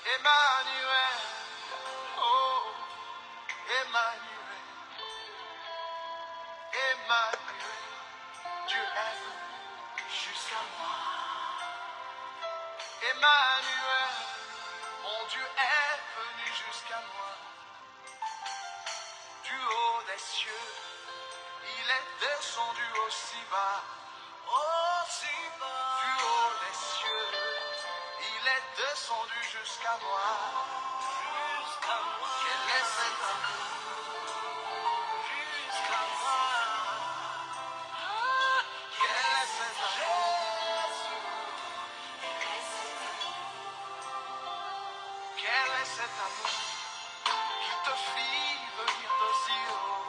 Emmanuel, oh, Emmanuel, Emmanuel, Dieu est venu jusqu'à moi. Emmanuel, mon Dieu est venu jusqu'à moi. Du haut des cieux, il est descendu aussi bas. Aussi bas. Du haut des cieux, il est descendu jusqu'à moi. Jusqu'à moi. Quel est cet amour? Jusqu'à moi. Quel est cet amour? Quel est cet amour qui te fit venir d'aussi haut?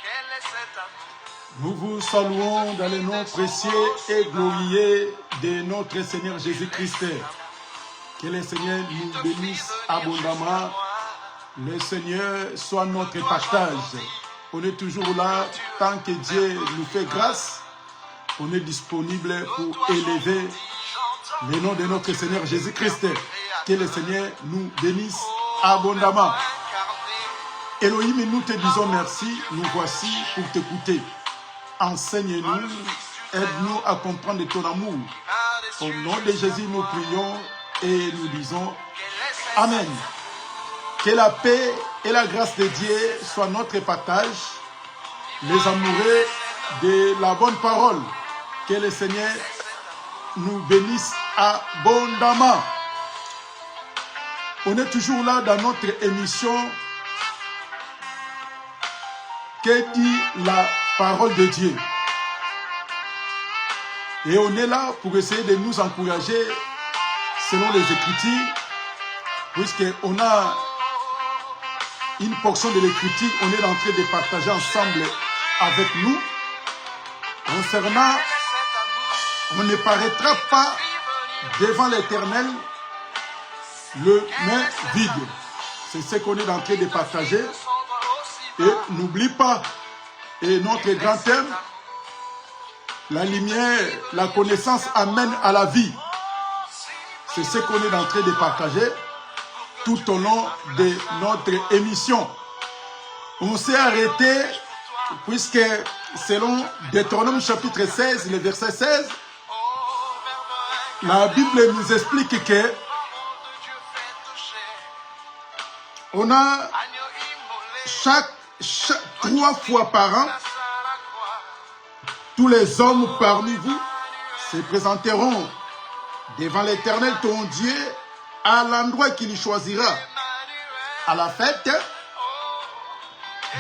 Quel est cet amour? Nous vous saluons dans le nom précieux et glorieux de notre Seigneur Jésus-Christ. Que le Seigneur nous bénisse abondamment. Le Seigneur soit notre partage. On est toujours là, tant que Dieu nous fait grâce, on est disponible pour élever le nom de notre Seigneur Jésus-Christ. Que le Seigneur nous bénisse abondamment. Elohim, nous te disons merci, nous voici pour t'écouter. Enseigne-nous, aide-nous à comprendre ton amour. Au nom de Jésus, nous prions et nous disons Amen. Que la paix et la grâce de Dieu soient notre partage, les amoureux de la bonne parole. Que le Seigneur nous bénisse abondamment. On est toujours là dans notre émission. Que dit la parole de Dieu? Et on est là pour essayer de nous encourager selon les Écritures, puisqu'on a une portion de l'Écriture, on est en train de partager ensemble avec nous. Concernant, on ne paraîtra pas devant l'Éternel le main vide. C'est ce qu'on est en train de partager. Et n'oublie pas, et notre grand thème, la lumière, la connaissance amène à la vie. C'est ce qu'on est en train de partager tout au long de notre émission. On s'est arrêté, puisque selon Deutéronome chapitre 16, le verset 16, la Bible nous explique que on a chaque 3 fois par an, tous les hommes parmi vous se présenteront devant l'Éternel ton Dieu à l'endroit qu'il choisira, à la fête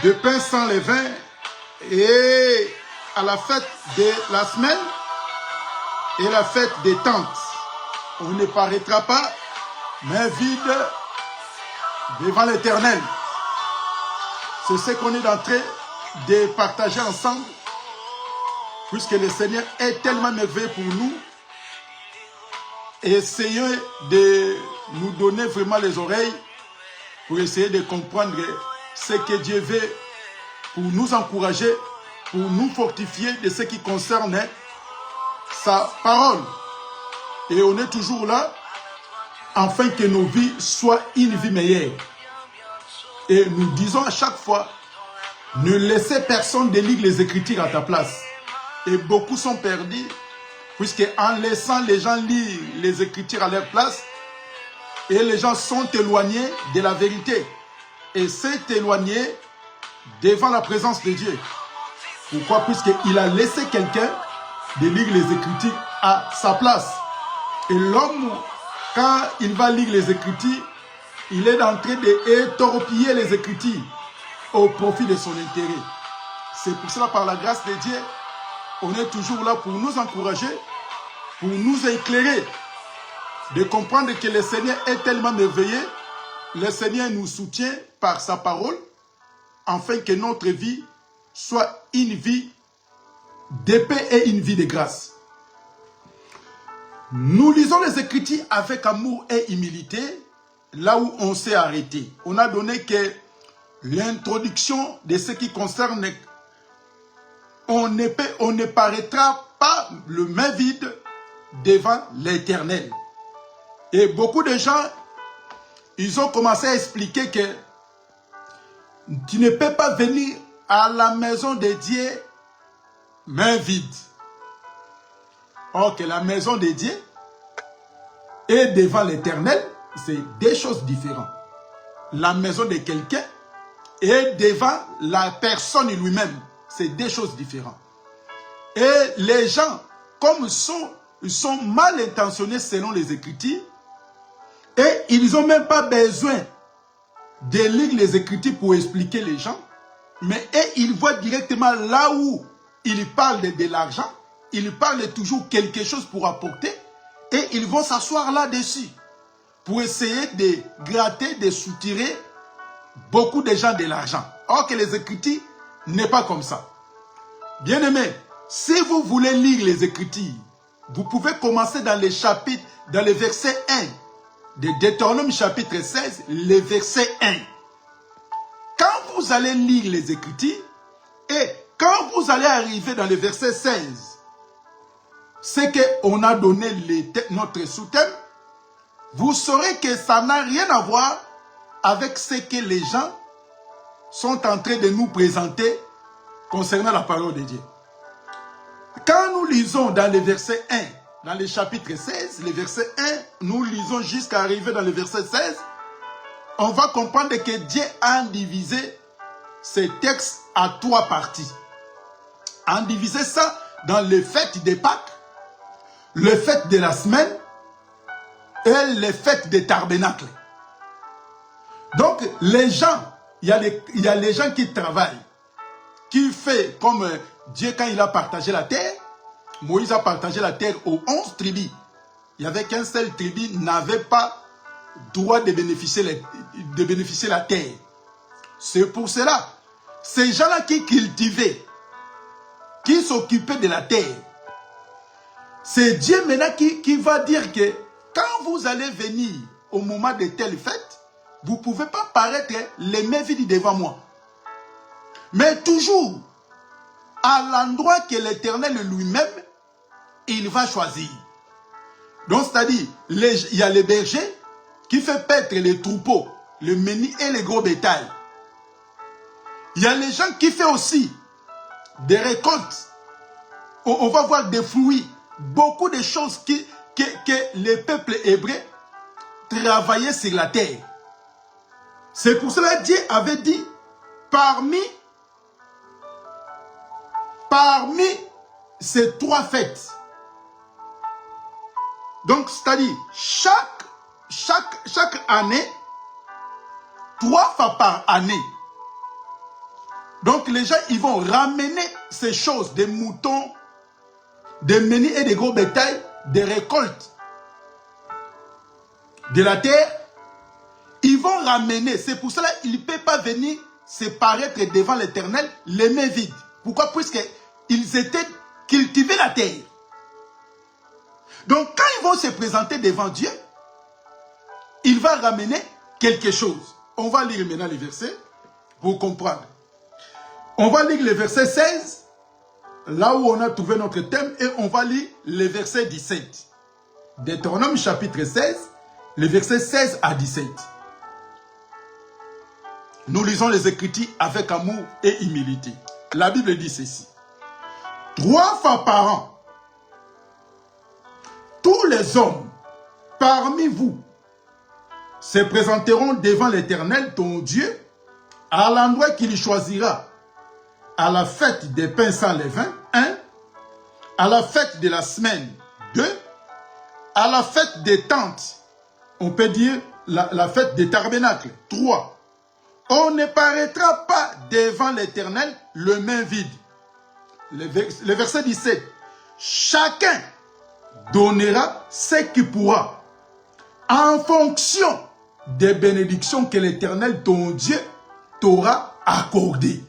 de pain sans levain et à la fête de la semaine et la fête des tentes. On ne paraîtra pas main vide devant l'Éternel. C'est ce qu'on est en train de partager ensemble, puisque le Seigneur est tellement merveilleux pour nous. Et essayons de nous donner vraiment les oreilles pour essayer de comprendre ce que Dieu veut pour nous encourager, pour nous fortifier de ce qui concerne sa parole. Et on est toujours là afin que nos vies soient une vie meilleure. Et nous disons à chaque fois, ne laissez personne de lire les Écritures à ta place. Et beaucoup sont perdus, puisque en laissant les gens lire les Écritures à leur place, et les gens sont éloignés de la vérité. Et c'est éloigné devant la présence de Dieu. Pourquoi? Puisqu'il a laissé quelqu'un de lire les Écritures à sa place. Et l'homme, quand il va lire les Écritures, il est en train d'étorpiller les Écritures au profit de son intérêt. C'est pour cela, par la grâce de Dieu, on est toujours là pour nous encourager, pour nous éclairer, de comprendre que le Seigneur est tellement merveilleux. Le Seigneur nous soutient par sa parole, afin que notre vie soit une vie de paix et une vie de grâce. Nous lisons les Écritures avec amour et humilité, là où on s'est arrêté. On a donné que l'introduction de ce qui concerne, on ne paraîtra pas le main vide devant l'Éternel. Et beaucoup de gens, ils ont commencé à expliquer que tu ne peux pas venir à la maison de Dieu main vide. Or que la maison de Dieu et devant l'Éternel, c'est deux choses différentes. La maison de quelqu'un et devant la personne lui-même, c'est deux choses différentes. Et les gens, comme ils sont mal intentionnés selon les Écritures, et ils n'ont même pas besoin de lire les Écritures pour expliquer les gens, mais ils voient directement là où ils parlent de l'argent, ils parlent toujours quelque chose pour apporter, et ils vont s'asseoir là-dessus pour essayer de gratter, de soutirer beaucoup de gens de l'argent. Or que les Écritures n'est pas comme ça. Bien aimé, si vous voulez lire les Écritures, vous pouvez commencer dans les chapitres, dans le verset 1 de Deutéronome chapitre 16, le verset 1. Quand vous allez lire les Écritures, et quand vous allez arriver dans le verset 16, c'est qu'on a donné notre sous-thème, vous saurez que ça n'a rien à voir avec ce que les gens sont en train de nous présenter concernant la parole de Dieu. Quand nous lisons dans le verset 1, dans le chapitre 16, le verset 1, nous lisons jusqu'à arriver dans le verset 16, on va comprendre que Dieu a divisé ces textes à 3 parties. A divisé ça dans le fête des Pâques, le fête de la semaine et le fête des tabernacles. Donc, les gens, il y a les gens qui travaillent, qui fait comme Dieu quand il a partagé la terre. Moïse a partagé la terre aux 11 tribus. Il n'y avait qu'un seul tribu qui n'avait pas droit de bénéficier la terre. C'est pour cela, ces gens-là qui cultivaient, qui s'occupaient de la terre, c'est Dieu maintenant qui va dire que quand vous allez venir au moment de telle fête, vous ne pouvez pas paraître les mains vides devant moi. Mais toujours à l'endroit que l'Éternel lui-même, il va choisir. Donc, c'est-à-dire, il y a les bergers qui fait paître les troupeaux, le menu et les gros bétail. Il y a les gens qui font aussi des récoltes. On va voir des fruits, beaucoup de choses que les peuples hébreux travaillaient sur la terre. C'est pour cela que Dieu avait dit, parmi ces 3 fêtes, donc c'est-à-dire chaque année, 3 fois par année, donc les gens ils vont ramener ces choses, des moutons, des menus et des gros bétails, des récoltes de la terre. Ils vont ramener, c'est pour cela qu'ils ne peuvent pas venir se paraître devant l'Éternel les mains vides. Pourquoi? Puisqu'ils étaient cultivés la terre. Donc quand ils vont se présenter devant Dieu, il va ramener quelque chose. On va lire maintenant les versets pour comprendre. On va lire le verset 16, là où on a trouvé notre thème, et on va lire le verset 17. Deutéronome chapitre 16, le verset 16 à 17. Nous lisons les Écritures avec amour et humilité. La Bible dit ceci. 3 fois par an, tous les hommes parmi vous se présenteront devant l'Éternel, ton Dieu, à l'endroit qu'il choisira, à la fête des pains sans levain, 1, à la fête de la semaine, 2, à la fête des tentes, on peut dire la fête des tabernacles, 3. On ne paraîtra pas devant l'Éternel le main vide. Le verset 17. Chacun donnera ce qu'il pourra en fonction des bénédictions que l'Éternel, ton Dieu, t'aura accordées.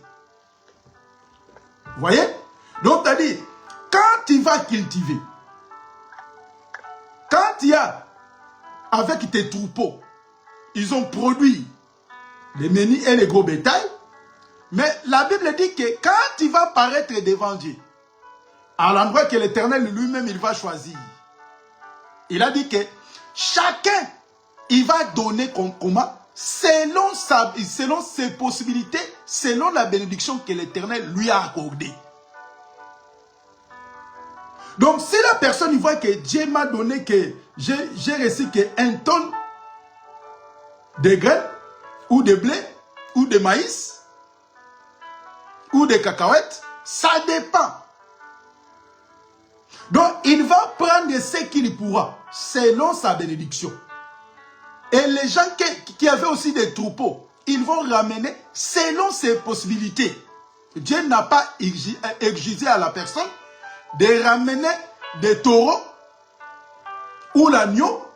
Vous voyez? Donc, c'est-à-dire, quand tu vas cultiver, quand il y a, avec tes troupeaux, ils ont produit les menus et les gros bétails, mais la Bible dit que quand tu vas paraître devant Dieu, à l'endroit que l'Éternel lui-même il va choisir, il a dit que chacun, il va donner comment? Selon ses possibilités, selon la bénédiction que l'Éternel lui a accordée. Donc, si la personne il voit que Dieu m'a donné que j'ai reçu un tonne de graines, ou de blé, ou de maïs, ou de cacahuètes, ça dépend. Donc, il va prendre ce qu'il pourra, selon sa bénédiction. Et les gens qui avaient aussi des troupeaux, ils vont ramener selon ses possibilités. Dieu n'a pas exigé à la personne de ramener des taureaux, ou l'agneau,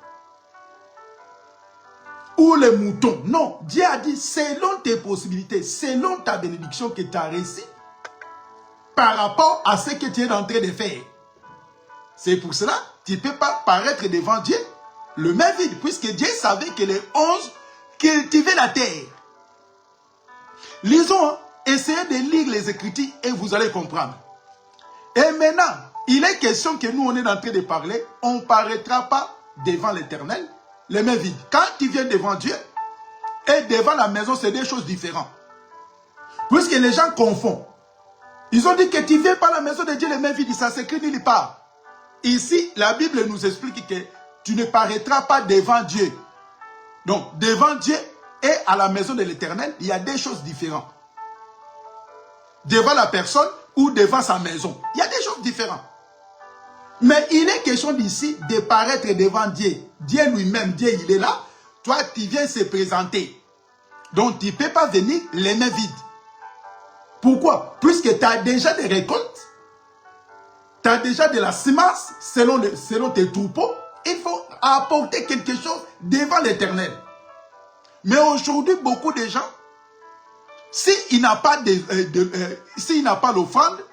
ou les moutons. Non, Dieu a dit selon tes possibilités, selon ta bénédiction que tu as reçue, par rapport à ce que tu es en train de faire. C'est pour cela que tu ne peux pas paraître devant Dieu le main vide, puisque Dieu savait que les 11 cultivaient la terre. Lisons, essayez de lire les Écritures et vous allez comprendre. Et maintenant, il est question que nous, on est en train de parler, on ne paraîtra pas devant l'Éternel les mains vides. Quand tu viens devant Dieu et devant la maison, c'est des choses différentes. Puisque les gens confondent. Ils ont dit que tu ne viens pas à la maison de Dieu les mains vides, ça s'écrit nulle part. Ici, la Bible nous explique que tu ne paraîtras pas devant Dieu. Donc, devant Dieu et à la maison de l'Éternel, il y a des choses différentes. Devant la personne ou devant sa maison, il y a des choses différentes. Mais il est question d'ici de paraître devant Dieu. Dieu lui-même, Dieu il est là. Toi, tu viens se présenter. Donc, tu ne peux pas venir les mains vides. Pourquoi? Puisque tu as déjà des récoltes. Tu as déjà de la semence selon tes troupeaux. Il faut apporter quelque chose devant l'Éternel. Mais aujourd'hui, beaucoup de gens, s'il n'a pas l'offrande,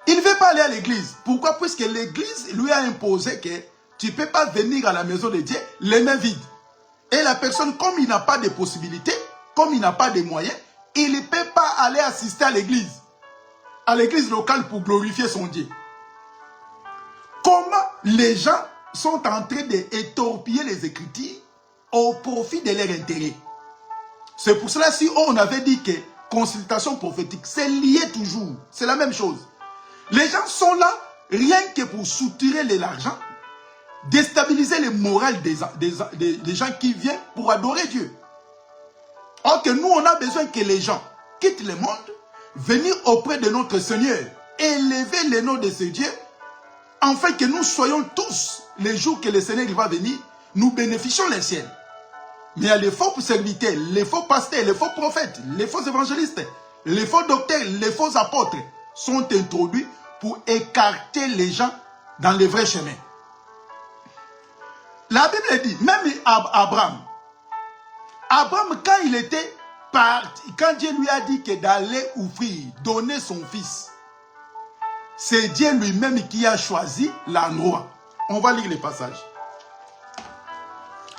il ne veut pas aller à l'église. Pourquoi? Puisque l'église lui a imposé que tu ne peux pas venir à la maison de Dieu les mains vides. Et la personne, comme il n'a pas de possibilités, comme il n'a pas de moyens, il ne peut pas aller assister à l'église locale pour glorifier son Dieu. Comment les gens sont en train d'étorpiller les Écritures au profit de leur intérêt. C'est pour cela, si on avait dit que consultation prophétique, c'est lié toujours. C'est la même chose. Les gens sont là, rien que pour soutirer l'argent, déstabiliser le moral des gens qui viennent pour adorer Dieu. Or que nous, on a besoin que les gens quittent le monde, venir auprès de notre Seigneur, élever le nom de ce Dieu, afin que nous soyons tous, les jours que le Seigneur va venir, nous bénéficions les ciels. Mais il y a les faux serviteurs, les faux pasteurs, les faux prophètes, les faux évangélistes, les faux docteurs, les faux apôtres sont introduits pour écarter les gens dans les vrais chemins. La Bible dit, même Abraham, quand il était parti, quand Dieu lui a dit que d'aller offrir, donner son fils, c'est Dieu lui-même qui a choisi l'endroit. On va lire les passages.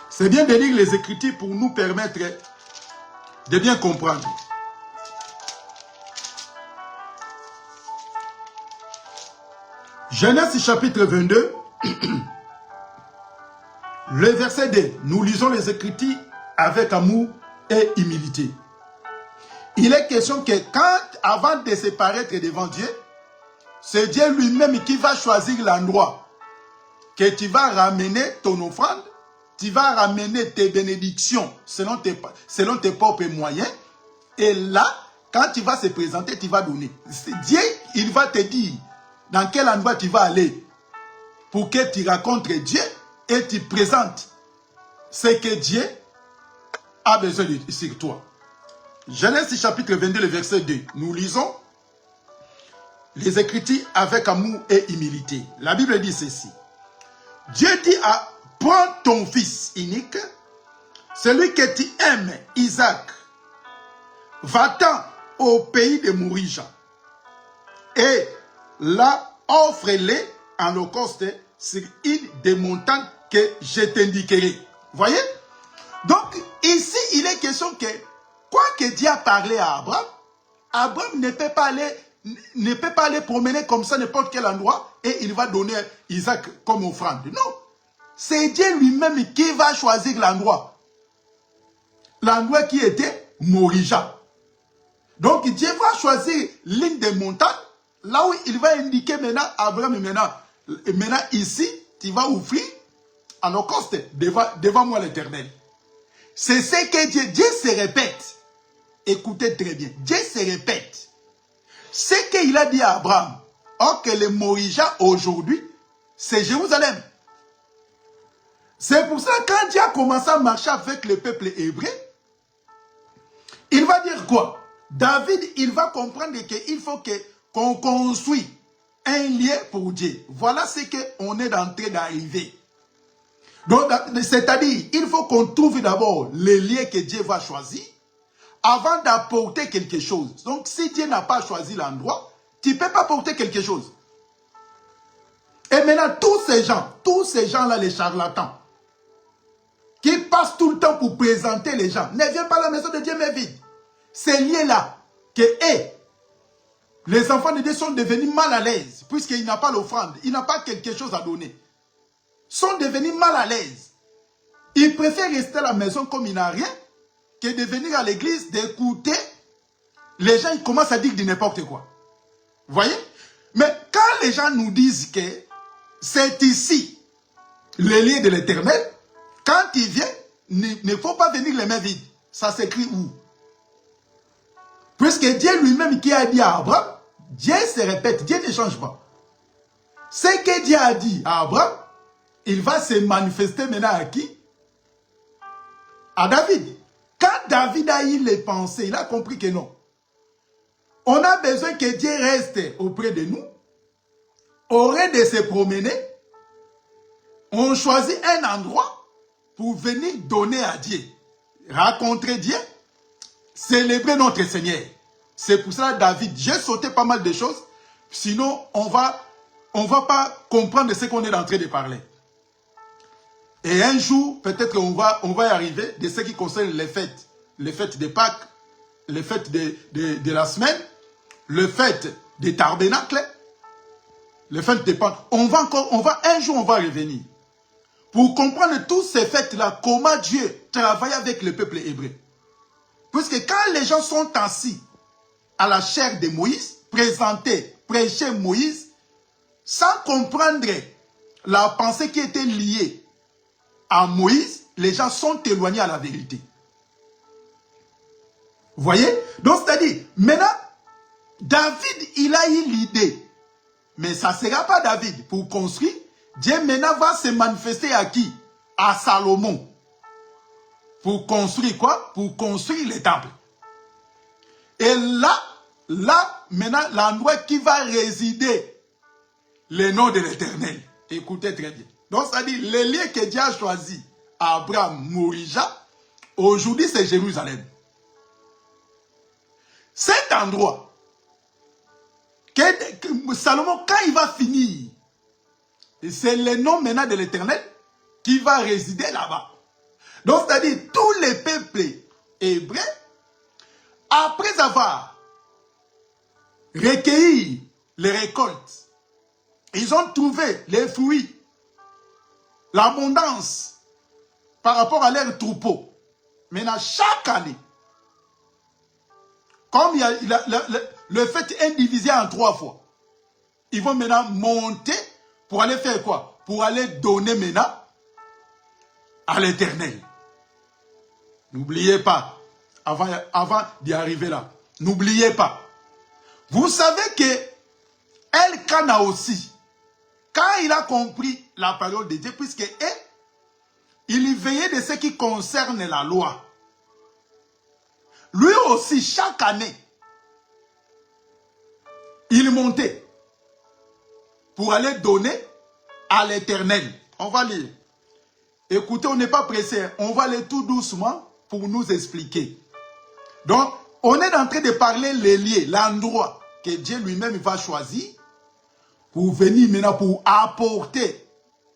C'est bien de lire les Écritures pour nous permettre de bien comprendre. Genèse chapitre 22, le verset 2. Nous lisons les Écritures avec amour et humilité. Il est question que avant de se paraître devant Dieu, c'est Dieu lui-même qui va choisir l'endroit que tu vas ramener ton offrande, tu vas ramener tes bénédictions selon tes propres moyens. Et là, quand tu vas se présenter, tu vas donner. Dieu, il va te dire dans quel endroit tu vas aller pour que tu rencontres Dieu et tu présentes ce que Dieu a besoin sur toi. Genèse chapitre 22, le verset 2. Nous lisons les Écritures avec amour et humilité. La Bible dit ceci. Dieu dit à prends ton fils unique, celui que tu aimes, Isaac, va-t'en au pays de Mourija et là offre-le en holocauste sur une des montagnes que je t'indiquerai. Voyez? Donc ici il est question que quoi que Dieu a parlé à Abraham, Abraham ne peut pas aller promener comme ça n'importe quel endroit et il va donner Isaac comme offrande. Non. c'est Dieu lui-même qui va choisir l'endroit. L'endroit qui était Morija. Donc Dieu va choisir l'une des montagnes, là où il va indiquer maintenant à Abraham, maintenant ici, tu vas offrir en holocauste devant moi l'Éternel. C'est ce que Dieu se répète. Écoutez très bien, Dieu se répète. Ce qu'il a dit à Abraham, or que le Morija aujourd'hui, c'est Jérusalem. C'est pour ça que quand Dieu a commencé à marcher avec le peuple hébreu, il va dire quoi? David, il va comprendre qu'il faut qu'on construise un lieu pour Dieu. Voilà ce qu'on est en train d'arriver. Donc, c'est-à-dire, il faut qu'on trouve d'abord le lieu que Dieu va choisir avant d'apporter quelque chose. Donc, si Dieu n'a pas choisi l'endroit, tu ne peux pas porter quelque chose. Et maintenant, tous ces gens-là, les charlatans, qui passent tout le temps pour présenter les gens, ne viennent pas à la maison de Dieu, mais vide. Ces lieux-là, les enfants de Dieu sont devenus mal à l'aise, puisqu'il n'a pas l'offrande, il n'a pas quelque chose à donner. Sont devenus mal à l'aise. Ils préfèrent rester à la maison comme il n'a rien, que de venir à l'église, d'écouter. Les gens ils commencent à dire de n'importe quoi. Vous voyez? Mais quand les gens nous disent que c'est ici, le lieu de l'Éternel, quand il vient, il ne faut pas venir les mains vides. Ça s'écrit où? Puisque Dieu lui-même qui a dit à Abraham, Dieu se répète, Dieu ne change pas. Ce que Dieu a dit à Abraham, il va se manifester maintenant à qui? À David. Quand David a eu les pensées, il a compris que non. On a besoin que Dieu reste auprès de nous. Au lieu de se promener, on choisit un endroit pour venir donner à Dieu. Rencontrer Dieu, célébrer notre Seigneur. C'est pour ça David, j'ai sauté pas mal de choses, sinon on va pas comprendre ce qu'on est en train de parler. Et un jour, peut-être qu'on va y arriver de ce qui concerne les fêtes de Pâques, les fêtes de la semaine, les fêtes des tabernacles, les fêtes de Pâques. Un jour on va revenir. Pour comprendre toutes ces fêtes-là, comment Dieu travaille avec le peuple hébreu. Puisque quand les gens sont assis à la chair de Moïse, prêcher Moïse, sans comprendre la pensée qui était liée à Moïse, les gens sont éloignés à la vérité. Vous voyez? Donc, c'est-à-dire, maintenant, David, il a eu l'idée. Mais ça ne sera pas David pour construire. Dieu maintenant va se manifester à qui? À Salomon. Pour construire quoi? Pour construire les temples. Et là, maintenant, l'endroit qui va résider le nom de l'Éternel. Écoutez très bien. Donc, ça dit, le lieu que Dieu a choisi, Abraham, Morija, aujourd'hui, c'est Jérusalem. Cet endroit, que Salomon, quand il va finir, c'est le nom maintenant de l'Éternel qui va résider là-bas. Donc, c'est-à-dire, tous les peuples hébreux, après avoir recueilli les récoltes, ils ont trouvé les fruits, l'abondance par rapport à leurs troupeaux. Maintenant, chaque année, comme le fait est divisé en 3 fois, ils vont maintenant monter pour aller faire quoi? Pour aller donner maintenant à l'Éternel. N'oubliez pas, avant d'y arriver là, n'oubliez pas. Vous savez que Elkana aussi, quand il a compris la parole de Dieu, puisque il veillait de ce qui concerne la loi. Lui aussi, chaque année, il montait pour aller donner à l'Éternel. On va lire. Écoutez, on n'est pas pressé. On va aller tout doucement pour nous expliquer. Donc, on est en train de parler les lieux, l'endroit que Dieu lui-même va choisir pour venir maintenant pour apporter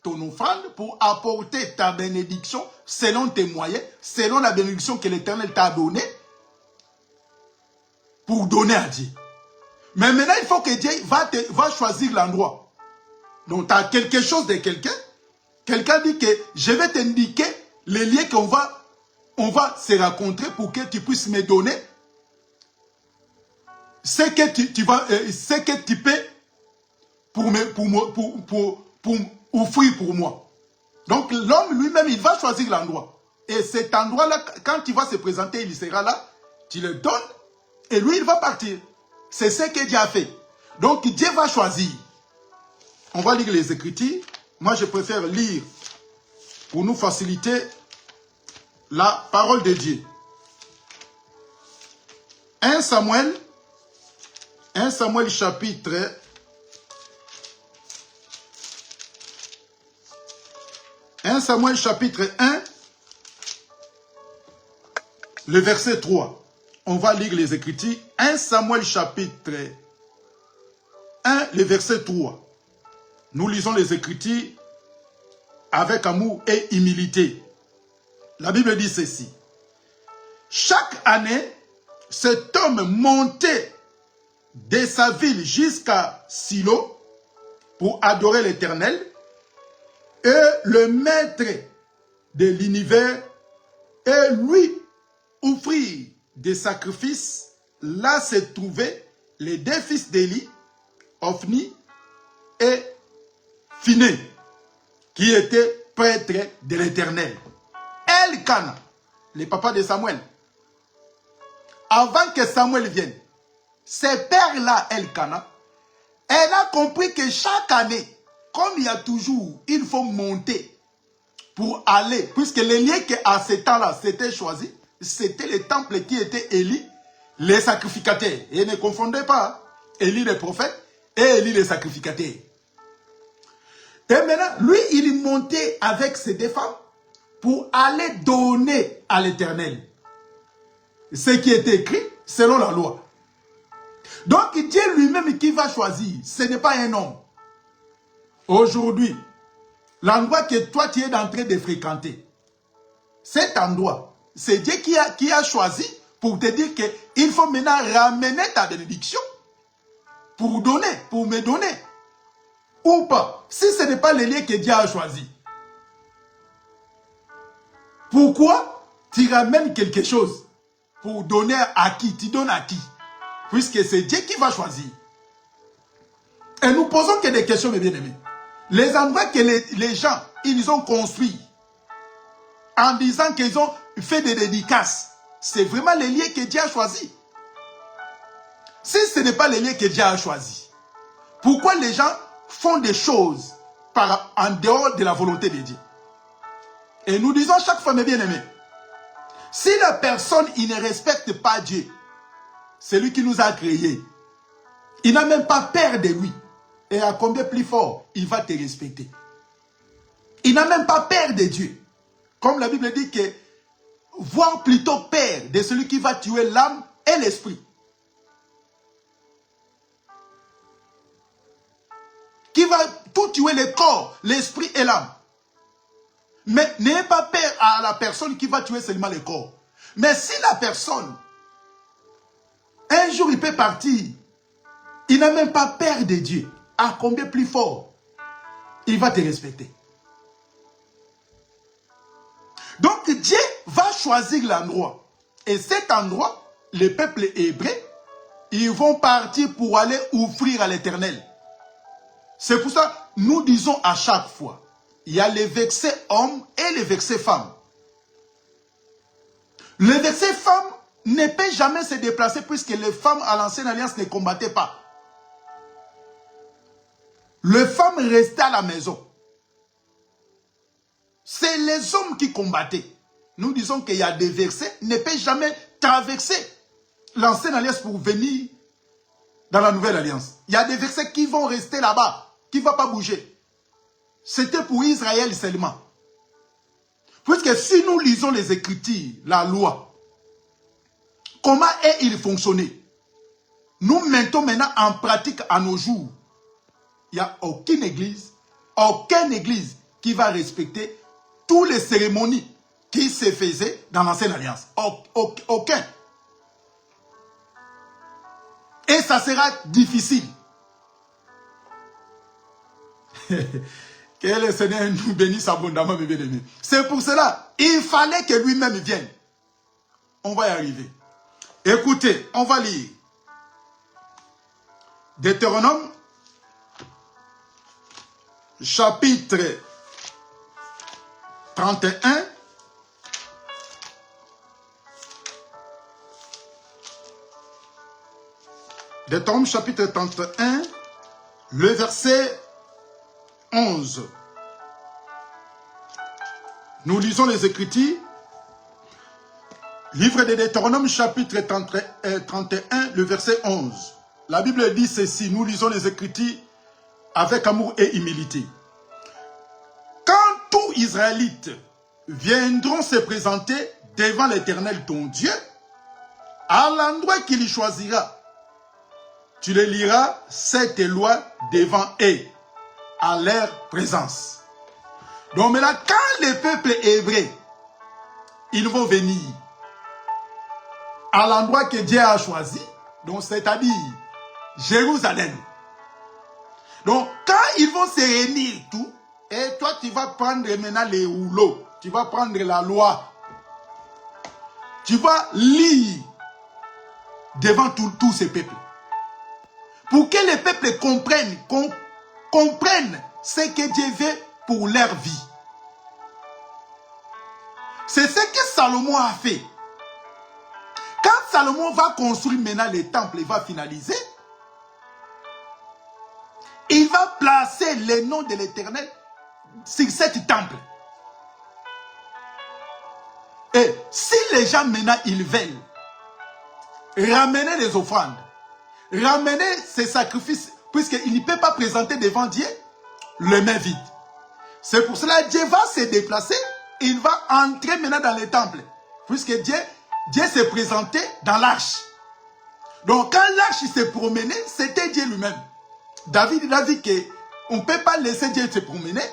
ton offrande, pour apporter ta bénédiction selon tes moyens, selon la bénédiction que l'Éternel t'a donnée, pour donner à Dieu. Mais maintenant, il faut que Dieu va choisir l'endroit. Donc, tu as quelque chose de quelqu'un, Quelqu'un dit que je vais t'indiquer les liens qu'on va se rencontrer pour que tu puisses me donner ce que tu peux pour offrir pour moi. Donc l'homme lui-même, il va choisir l'endroit. Et cet endroit-là, quand il va se présenter, il sera là, tu le donnes, et lui, il va partir. C'est ce que Dieu a fait. Donc Dieu va choisir. On va lire les Écritures. Moi, je préfère lire pour nous faciliter la parole de Dieu. 1 Samuel chapitre 1, le verset 3. On va lire les Écritures. 1 Samuel chapitre 1, le verset 3. Nous lisons les Écritures avec amour et humilité. La Bible dit ceci. Chaque année, cet homme montait de sa ville jusqu'à Silo pour adorer l'Éternel, et le maître de l'univers et lui offrir des sacrifices. Là se trouvaient les deux fils d'Élie, Ophni et Phiné, qui étaient prêtres de l'Éternel. Elkana, le papa de Samuel, avant que Samuel vienne, ce père-là, Elkana, elle a compris que chaque année, comme il y a toujours, il faut monter pour aller, puisque les lieux qu'à ce temps-là, c'était choisi, c'était le temple qui était Élie, les sacrificateurs. Et ne confondez pas, Élie le prophète et Élie les sacrificateurs. Et maintenant, lui, il montait avec ses deux femmes pour aller donner à l'Éternel ce qui était écrit selon la loi. Donc, Dieu lui-même qui va choisir, ce n'est pas un homme. Aujourd'hui, l'endroit que toi tu es en train de fréquenter, cet endroit, c'est Dieu qui a choisi pour te dire qu'il faut maintenant ramener ta bénédiction pour donner, pour me donner. Ou pas, si ce n'est pas le lieu que Dieu a choisi. Pourquoi tu ramènes quelque chose pour donner à qui? Tu donnes à qui? Puisque c'est Dieu qui va choisir. Et nous posons que des questions, mes bien-aimés. Les endroits que les gens, ils ont construits, en disant qu'ils ont fait des dédicaces, c'est vraiment les lieux que Dieu a choisis. Si ce n'est pas les lieux que Dieu a choisis, pourquoi les gens font des choses en dehors de la volonté de Dieu? Et nous disons chaque fois, mes bien-aimés, si la personne, il ne respecte pas Dieu, c'est lui qui nous a créés, il n'a même pas peur de lui. Et à combien plus fort, il va te respecter. Il n'a même pas peur de Dieu. Comme la Bible dit que, voir plutôt peur de celui qui va tuer l'âme et l'esprit. Qui va tout tuer le corps, l'esprit et l'âme. Mais n'ayez pas peur à la personne qui va tuer seulement le corps. Mais si la personne, un jour il peut partir, il n'a même pas peur de Dieu. À combien plus fort, il va te respecter. Donc Dieu va choisir l'endroit. Et cet endroit, les peuples hébreux, ils vont partir pour aller offrir à l'Éternel. C'est pour ça que nous disons à chaque fois, il y a les versets hommes et les versets femmes. Le verset femme ne peut jamais se déplacer puisque les femmes à l'ancienne alliance ne combattaient pas. Les femmes restaient à la maison. C'est les hommes qui combattaient. Nous disons qu'il y a des versets qui ne peuvent jamais traverser l'ancienne alliance pour venir dans la nouvelle alliance. Il y a des versets qui vont rester là-bas, qui ne vont pas bouger. C'était pour Israël seulement. Puisque si nous lisons les Écritures, la loi, comment il fonctionnait, nous mettons maintenant en pratique à nos jours. Il n'y a aucune église qui va respecter toutes les cérémonies qui se faisaient dans l'ancienne alliance. Aucun. Et ça sera difficile. Que Que le Seigneur nous bénisse abondamment, mes bien-aimés. C'est pour cela, il fallait que lui-même vienne. On va y arriver. Écoutez, on va lire. Deutéronome, chapitre 31. Deutéronome, chapitre 31, le verset 11. Nous lisons les Écritures. Livre de Deutéronome, chapitre 31, le verset 11. La Bible dit ceci, nous lisons les Écritures avec amour et humilité. Quand tous Israélites viendront se présenter devant l'Éternel ton Dieu, à l'endroit qu'il choisira, tu les liras cette loi devant eux, à leur présence. Donc maintenant, quand les peuples hébreux, ils vont venir à l'endroit que Dieu a choisi, donc c'est-à-dire Jérusalem. Donc quand ils vont se réunir tout, et toi tu vas prendre maintenant les rouleaux, tu vas prendre la loi, tu vas lire devant tous ces peuples. Pour que les peuples comprennent ce que Dieu veut pour leur vie. C'est ce que Salomon a fait. Quand Salomon va construire maintenant les temples, il va finaliser, il va placer le nom de l'Éternel sur cet temple. Et si les gens maintenant, ils veulent ramener les offrandes, ramener ces sacrifices, puisqu'il ne peut pas présenter devant Dieu les mains vides. C'est pour cela que Dieu va se déplacer, il va entrer maintenant dans les temples, puisque Dieu s'est présenté dans l'arche. Donc quand l'arche s'est promenée, c'était Dieu lui-même. David il a dit qu'on ne peut pas laisser Dieu se promener.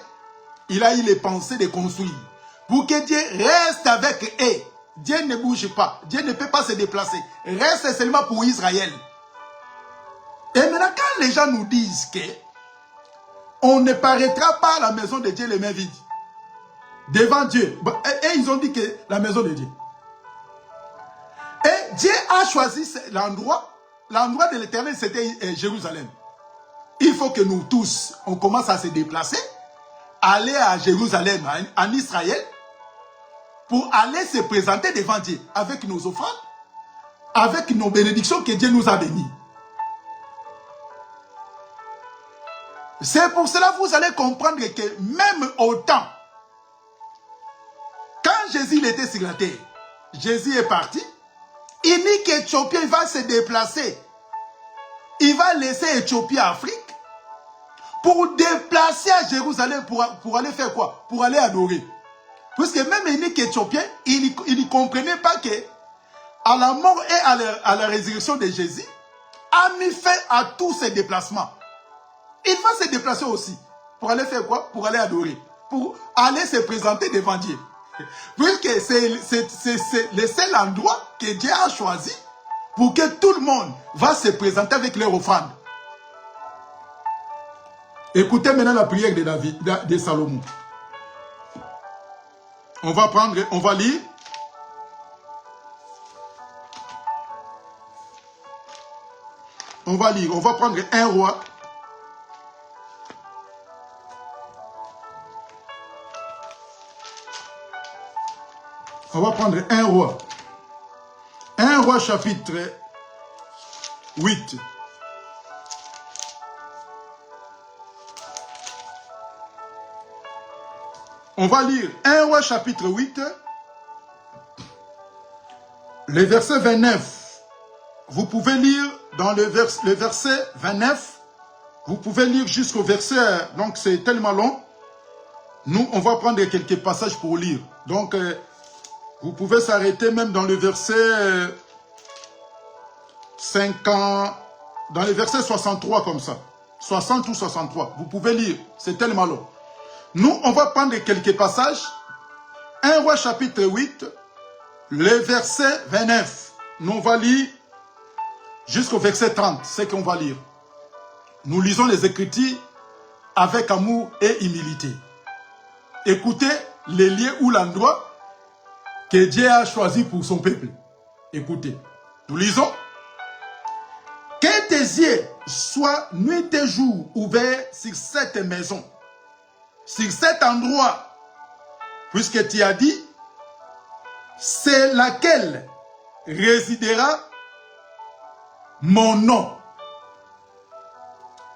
Il a eu les pensées de construire. Pour que Dieu reste avec eux. Dieu ne bouge pas. Dieu ne peut pas se déplacer. Reste seulement pour Israël. Et maintenant, quand les gens nous disent que on ne paraîtra pas à la maison de Dieu les mains vides, devant Dieu, et ils ont dit que la maison de Dieu. Et Dieu a choisi l'endroit de l'Éternel, c'était Jérusalem. Il faut que nous tous, on commence à se déplacer, aller à Jérusalem, en Israël, pour aller se présenter devant Dieu, avec nos offrandes, avec nos bénédictions que Dieu nous a bénies. C'est pour cela que vous allez comprendre que même au temps, quand Jésus il était sur la terre, Jésus est parti, il dit qu'Éthiopie va se déplacer. Il va laisser Éthiopie Afrique pour déplacer à Jérusalem pour aller faire quoi? Pour aller adorer. Puisque même il dit qu'Éthiopien, il ne comprenait pas que à la mort et à la résurrection de Jésus, a mis fin à tous ces déplacements. Il va se déplacer aussi. Pour aller faire quoi? Pour aller adorer. Pour aller se présenter devant Dieu. Puisque c'est le seul endroit que Dieu a choisi pour que tout le monde va se présenter avec leur offrande. Écoutez maintenant la prière de David, de Salomon. On va lire. On va prendre un roi. On va prendre un roi. Un roi chapitre 8. On va lire un roi chapitre 8. Le verset 29. Vous pouvez lire dans le verset 29. Vous pouvez lire jusqu'au verset, donc c'est tellement long. Nous, on va prendre quelques passages pour lire. Donc, vous pouvez s'arrêter même dans le verset 50, dans le verset 63 comme ça. 60 ou 63. Vous pouvez lire. C'est tellement long. Nous, on va prendre quelques passages. 1 roi chapitre 8, le verset 29. Nous, on va lire jusqu'au verset 30. C'est qu'on va lire. Nous lisons les Écritures avec amour et humilité. Écoutez les lieux ou l'endroit que Dieu a choisi pour son peuple. Écoutez, nous lisons. Que tes yeux soient nuit et jour ouverts sur cette maison, sur cet endroit, puisque tu as dit, c'est laquelle résidera mon nom.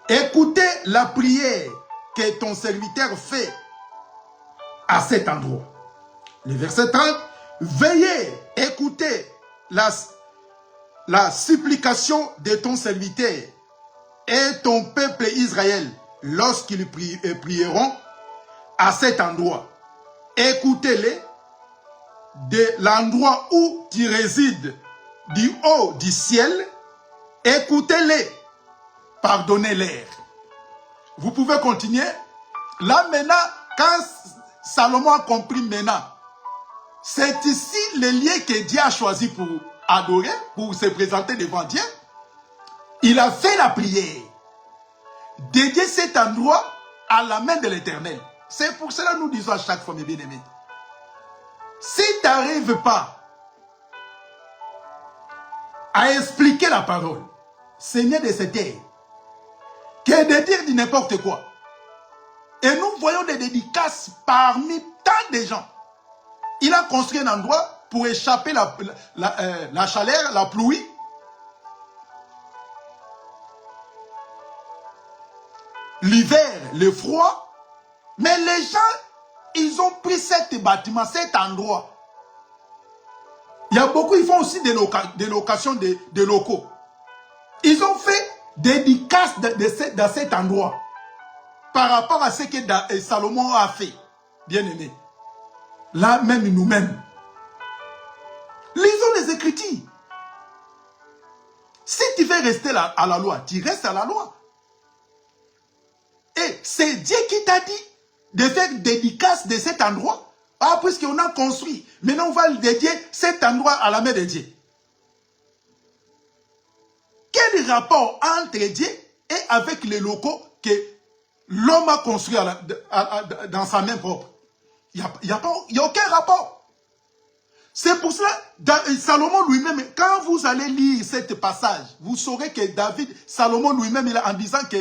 Écoutez la prière que ton serviteur fait à cet endroit. Le verset 30, veillez, écoutez la supplication de ton serviteur et ton peuple Israël lorsqu'ils prieront à cet endroit. Écoutez-les de l'endroit où tu résides, du haut du ciel, écoutez-les, pardonnez-les. Vous pouvez continuer. Là maintenant, quand Salomon a compris maintenant, c'est ici le lieu que Dieu a choisi pour adorer, pour se présenter devant Dieu. Il a fait la prière. Dédier cet endroit à la main de l'Éternel. C'est pour cela que nous disons à chaque fois, mes bien-aimés, si tu n'arrives pas à expliquer la parole, Seigneur de cette terre, que de dire du n'importe quoi. Et nous voyons des dédicaces parmi tant de gens. Il a construit un endroit pour échapper la chaleur, la pluie. L'hiver, le froid. Mais les gens, ils ont pris cet bâtiment, cet endroit. Il y a beaucoup, ils font aussi des locations de locaux. Ils ont fait des dédicaces dans cet endroit. Par rapport à ce que Salomon a fait. Bien aimé. Là même nous-mêmes. Lisons les Écritures. Si tu veux rester à la loi, tu restes à la loi. Et c'est Dieu qui t'a dit de faire dédicace de cet endroit. Ah, puisqu'on a construit. Maintenant, on va dédier cet endroit à la main de Dieu. Quel rapport entre Dieu et avec les locaux que l'homme a construits dans sa main propre? Il n'y a aucun rapport. C'est pour cela, Salomon lui-même, quand vous allez lire ce passage, vous saurez que Salomon lui-même, en disant que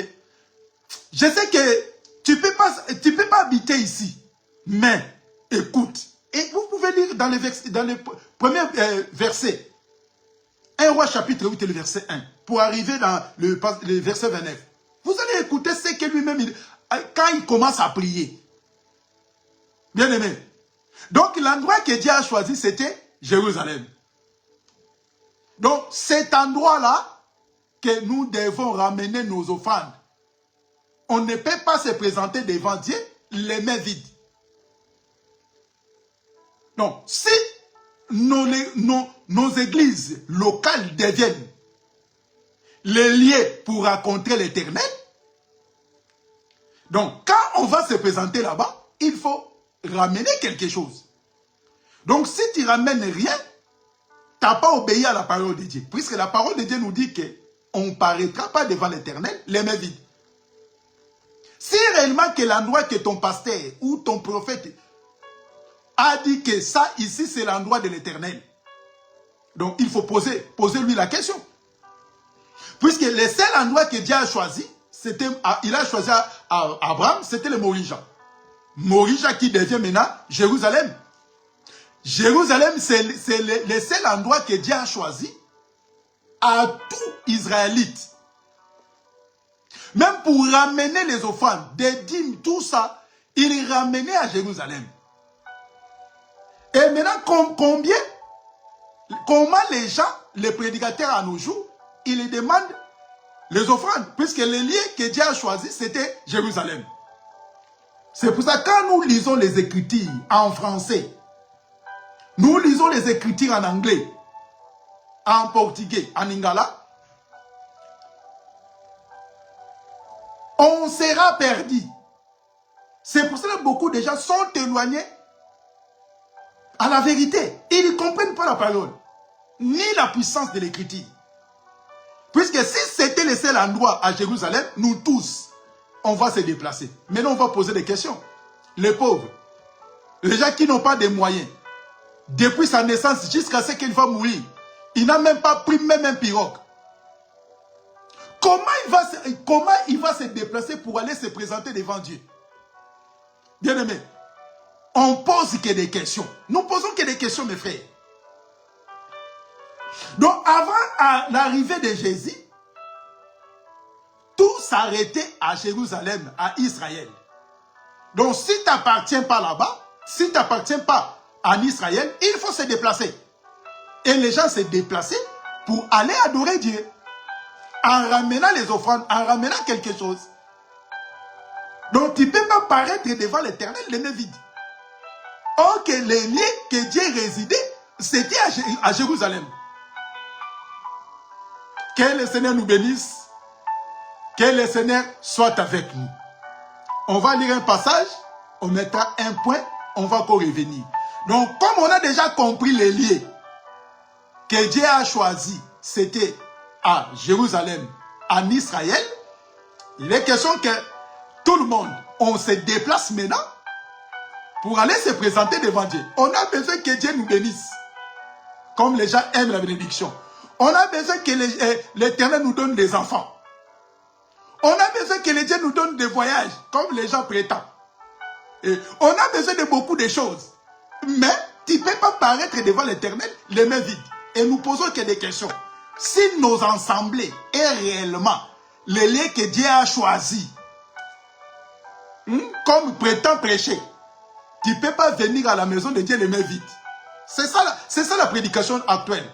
je sais que tu peux pas habiter ici, mais écoute. Et vous pouvez lire dans les premiers versets. 1 Roi chapitre 8 et le verset 1. Pour arriver dans le verset 29. Vous allez écouter ce que lui-même, quand il commence à prier. Bien aimé. Donc l'endroit que Dieu a choisi, c'était Jérusalem. Donc cet endroit-là, que nous devons ramener nos offrandes. On ne peut pas se présenter devant Dieu les mains vides. Donc, si nos églises locales deviennent les lieux pour rencontrer l'Éternel, donc quand on va se présenter là-bas, il faut ramener quelque chose. Donc, si tu ne ramènes rien, tu n'as pas obéi à la parole de Dieu. Puisque la parole de Dieu nous dit qu'on ne paraîtra pas devant l'Éternel les mains vides. Si réellement que l'endroit que ton pasteur ou ton prophète a dit que ça, ici, c'est l'endroit de l'Éternel. Donc, il faut poser lui la question. Puisque le seul endroit que Dieu a choisi, il a choisi Abraham, c'était le Morija. Morija qui devient maintenant Jérusalem. Jérusalem, c'est le seul endroit que Dieu a choisi à tout Israélite. Même pour ramener les offrandes, des dîmes, tout ça, il ramenait à Jérusalem. Et maintenant, comment les gens, les prédicateurs à nos jours, ils demandent les offrandes, puisque le lieu que Dieu a choisi, c'était Jérusalem. C'est pour ça que quand nous lisons les Écritures en français, nous lisons les Écritures en anglais, en portugais, en lingala, on sera perdu. C'est pour cela que beaucoup de gens sont éloignés à la vérité. Ils ne comprennent pas la parole, ni la puissance de l'Écriture. Puisque si c'était le seul endroit à Jérusalem, nous tous, on va se déplacer. Maintenant, on va poser des questions. Les pauvres, les gens qui n'ont pas de moyens, depuis sa naissance jusqu'à ce qu'il va mourir, il n'a même pas pris même un pirogue. Comment il va se déplacer pour aller se présenter devant Dieu? Bien-aimés, on pose que des questions. Nous posons que des questions, mes frères. Donc, avant l'arrivée de Jésus, tout s'arrêtait à Jérusalem, à Israël. Donc, si tu n'appartiens pas là-bas, si tu n'appartiens pas en Israël, il faut se déplacer. Et les gens se déplaçaient pour aller adorer Dieu. En ramenant les offrandes, en ramenant quelque chose. Donc, tu ne peux pas paraître devant l'Éternel les mains vides. Or que les lieux que Dieu résidait, c'était à Jérusalem. Que le Seigneur nous bénisse. Que le Seigneur soit avec nous. On va lire un passage, on mettra un point, on va encore revenir. Donc, comme on a déjà compris les lieux que Dieu a choisi, c'était à Jérusalem, en Israël, il est question que tout le monde, on se déplace maintenant pour aller se présenter devant Dieu. On a besoin que Dieu nous bénisse, comme les gens aiment la bénédiction. On a besoin que l'Éternel nous donne des enfants. On a besoin que Dieu nous donne des voyages, comme les gens prétendent. Et on a besoin de beaucoup de choses. Mais tu ne peux pas paraître devant l'Éternel les mains vides. Et nous posons que des questions. Si nos assemblées est réellement les lieux que Dieu a choisis, comme prétend prêcher, tu ne peux pas venir à la maison de Dieu les mains vides. C'est ça la prédication actuelle.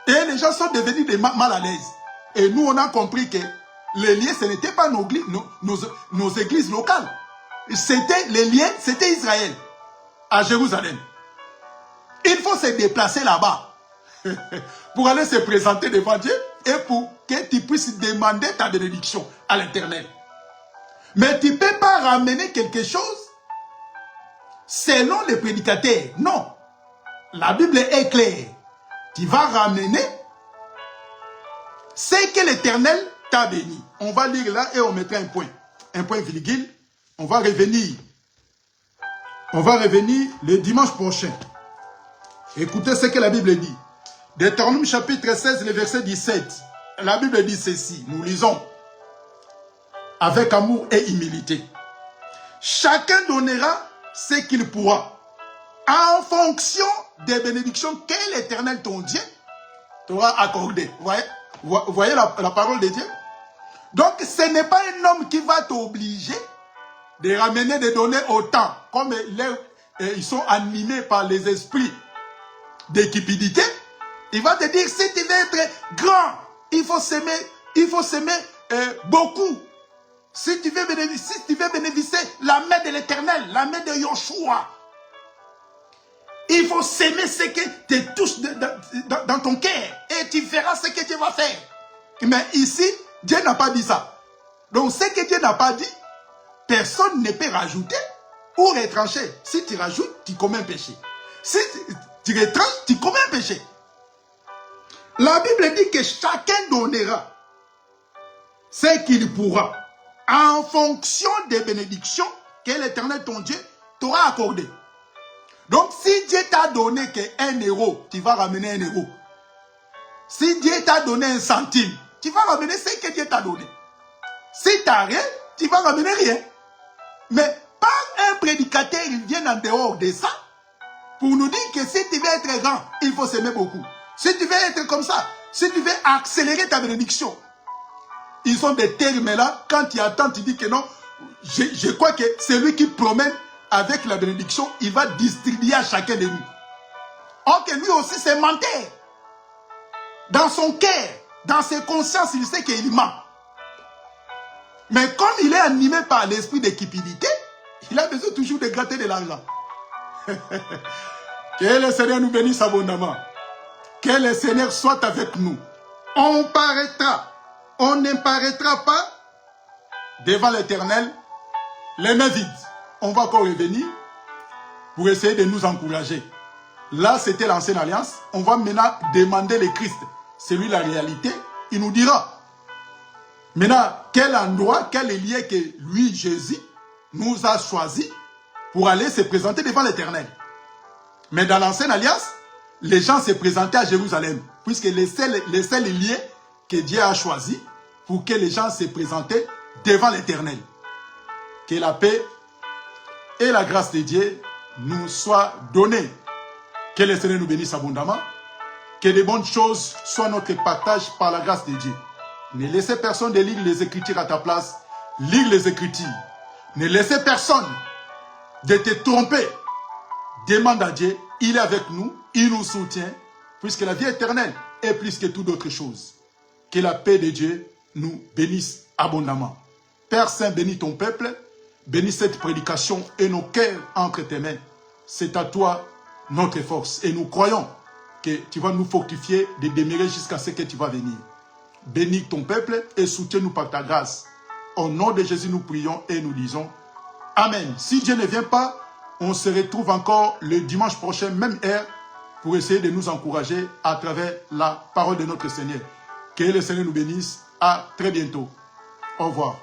Et les gens sont devenus mal à l'aise. Et nous, on a compris que les lieux, ce n'était pas nos églises locales. C'était les lieux, c'était Israël, à Jérusalem. Il faut se déplacer là-bas pour aller se présenter devant Dieu et pour que tu puisses demander ta bénédiction à l'Éternel. Mais tu ne peux pas ramener quelque chose selon les prédicateurs. Non. La Bible est claire. Tu vas ramener ce que l'Éternel t'a béni. On va lire là et on mettra un point virgule. On va revenir. On va revenir le dimanche prochain. Écoutez ce que la Bible dit. Deutéronome chapitre 16, le verset 17. La Bible dit ceci. Nous lisons. Avec amour et humilité. Chacun donnera ce qu'il pourra. En fonction des bénédictions que l'Éternel ton Dieu t'aura accordées. Vous voyez la parole de Dieu? Donc ce n'est pas un homme qui va t'obliger de ramener des données autant. Comme ils sont animés par les esprits d'équipidité. Il va te dire, si tu veux être grand, il faut s'aimer beaucoup. Si tu veux bénéficier la main de l'Éternel, la main de Yoshua, il faut s'aimer ce que tu touches dans ton cœur. Et tu verras ce que tu vas faire. Mais ici, Dieu n'a pas dit ça. Donc ce que Dieu n'a pas dit, personne ne peut rajouter ou retrancher. Si tu rajoutes, tu commets un péché. Si tu retranches, tu commets un péché. La Bible dit que chacun donnera ce qu'il pourra en fonction des bénédictions que l'Éternel ton Dieu t'aura accordées. Donc si Dieu t'a donné qu'un euro, tu vas ramener 1 euro. Si Dieu t'a donné 1 centime, tu vas ramener ce que Dieu t'a donné. Si tu n'as rien, tu vas ramener rien. Mais par un prédicateur, il vient en dehors de ça pour nous dire que si tu veux être grand, il faut s'aimer beaucoup. Si tu veux être comme ça, si tu veux accélérer ta bénédiction, ils sont des termes là, quand tu attends, tu dis que non, je crois que celui qui promène avec la bénédiction, il va distribuer à chacun de nous. Or que lui aussi c'est menteur. Dans son cœur, dans ses consciences, il sait qu'il ment. Mais comme il est animé par l'esprit de cupidité, il a besoin toujours de gratter de l'argent. Que le Seigneur nous bénisse abondamment. Que le Seigneur soit avec nous. On ne paraîtra pas devant l'Éternel les mains vides. On va encore revenir pour essayer de nous encourager. Là, c'était l'ancienne alliance. On va maintenant demander le Christ. C'est lui la réalité. Il nous dira. Maintenant, quel endroit, quel lieu que lui, Jésus, nous a choisi pour aller se présenter devant l'Éternel. Mais dans l'ancienne alliance, les gens se présentaient à Jérusalem, puisque les seuls lieux que Dieu a choisi pour que les gens se présentaient devant l'Éternel. Que la paix et la grâce de Dieu nous soient données. Que le Seigneur nous bénisse abondamment. Que de bonnes choses soient notre partage par la grâce de Dieu. Ne laissez personne de lire les Écritures à ta place. Lire les Écritures. Ne laissez personne de te tromper. Demande à Dieu, il est avec nous, il nous soutient, puisque la vie éternelle est plus que toute autre chose. Que la paix de Dieu nous bénisse abondamment. Père Saint, bénis ton peuple, bénis cette prédication et nos cœurs entre tes mains. C'est à toi notre force. Et nous croyons que tu vas nous fortifier de demeurer jusqu'à ce que tu vas venir. Bénis ton peuple et soutiens-nous par ta grâce. Au nom de Jésus, nous prions et nous disons Amen. Si Dieu ne vient pas, on se retrouve encore le dimanche prochain, même heure, pour essayer de nous encourager à travers la parole de notre Seigneur. Que le Seigneur nous bénisse. À très bientôt. Au revoir.